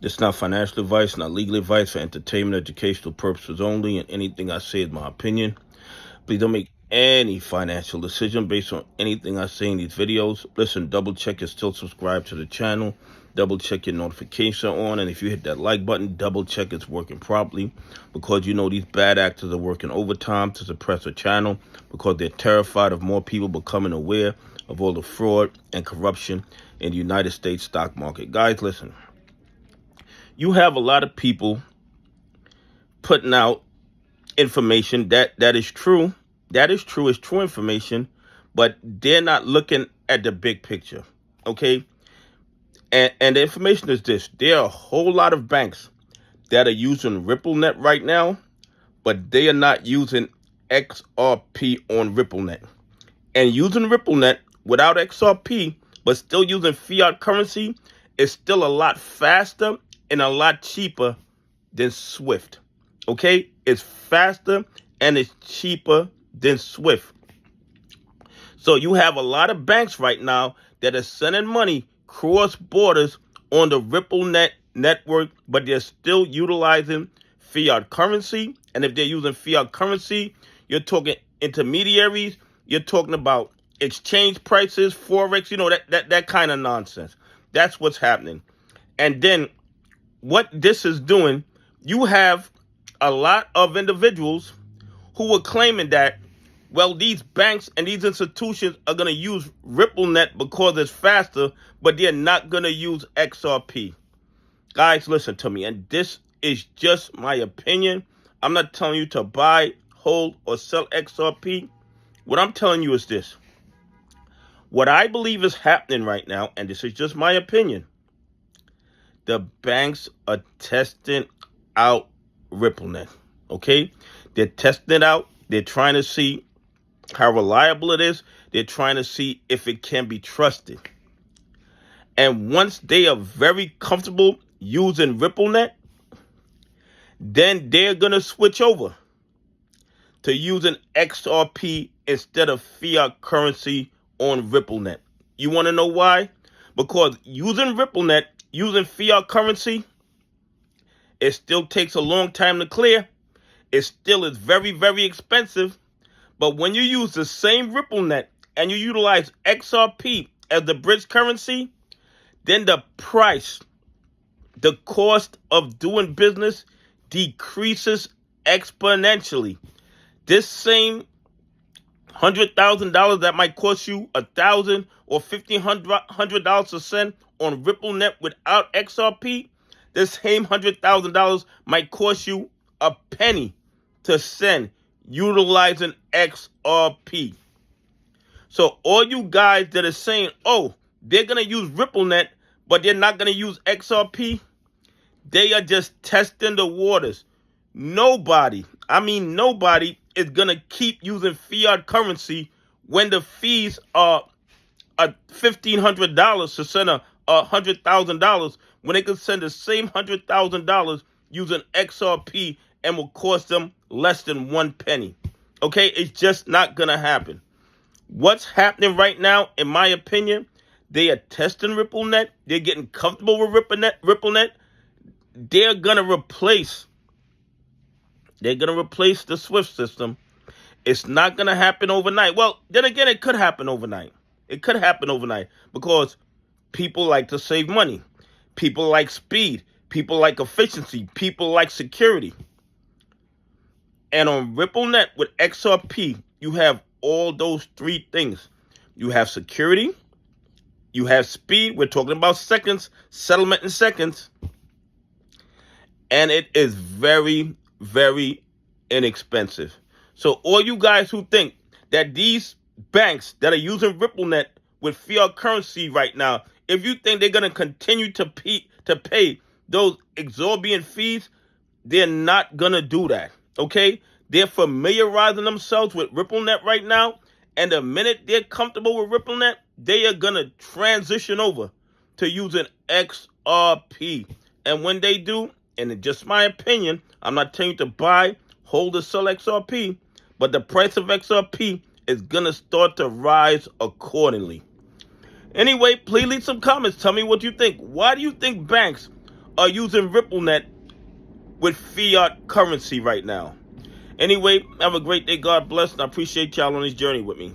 This is not financial advice, not legal advice, for entertainment, educational purposes only, and anything I say is my opinion. Please don't make any financial decision based on anything I say in these videos. Listen, double check you're still subscribed to the channel. Double check your notification on, and if you hit that like button, double check it's working properly, because you know these bad actors are working overtime to suppress the channel because they're terrified of more people becoming aware of all the fraud and corruption in the United States stock market. Guys, listen. You have a lot of people putting out information that is true. That is true. It's true information, but they're not looking at the big picture. Okay. And the information is this. There are a whole lot of banks that are using Ripplenet right now, but they are not using XRP on Ripplenet. And using Ripplenet without XRP, but still using fiat currency, is still a lot faster and a lot cheaper than Swift. Okay? It's faster and it's cheaper than Swift. So you have a lot of banks right now that are sending money cross borders on the Ripplenet network, but they're still utilizing fiat currency. And if they're using fiat currency, you're talking intermediaries, you're talking about exchange prices, forex, that kind of nonsense. That's what's happening. And then what this is doing, you have a lot of individuals who are claiming that, well, these banks and these institutions are going to use Ripplenet because it's faster, but they're not going to use XRP. Guys, listen to me, and this is just my opinion. I'm not telling you to buy, hold, or sell XRP. What I'm telling you is this. What I believe is happening right now, and this is just my opinion, the banks are testing out Ripplenet, okay? They're testing it out. They're trying to see how reliable it is. They're trying to see if it can be trusted. And once they are very comfortable using Ripplenet, then they're going to switch over to using XRP instead of fiat currency on Ripplenet. You want to know why? Because using Ripplenet, using fiat currency, it still takes a long time to clear. It still is very, very expensive. But when you use the same Ripplenet and you utilize XRP as the bridge currency, then the price, the cost of doing business decreases exponentially. This same $100,000 that might cost you $1,000 or $1,500 to send on Ripplenet without XRP, this same $100,000 might cost you a penny to send utilizing XRP. So all you guys that are saying, oh, they're going to use Ripplenet, but they're not going to use XRP, they are just testing the waters. Nobody is going to keep using fiat currency when the fees are $1,500 to send $100,000, when they can send the same $100,000 using XRP and will cost them less than 1 penny. Okay, it's just not going to happen. What's happening right now, in my opinion, they are testing Ripplenet. They're getting comfortable with Ripplenet. They're going to replace the Swift system. It's not going to happen overnight. Well, then again, it could happen overnight. It could happen overnight because people like to save money. People like speed. People like efficiency. People like security. And on Ripplenet with XRP, you have all those three things. You have security. You have speed. We're talking about seconds, settlement in seconds. And it is very, very inexpensive. So all you guys who think that these banks that are using Ripplenet with fiat currency right now, if you think they're going to continue to pay those exorbitant fees, they're not going to do that, okay? They're familiarizing themselves with Ripplenet right now, and the minute they're comfortable with Ripplenet, they are going to transition over to using XRP. And when they do, and in just my opinion, I'm not telling you to buy, hold, or sell XRP, but the price of XRP is going to start to rise accordingly. Anyway, please leave some comments. Tell me what you think. Why do you think banks are using Ripplenet with fiat currency right now. Anyway, have a great day. God bless, and I appreciate y'all on this journey with me.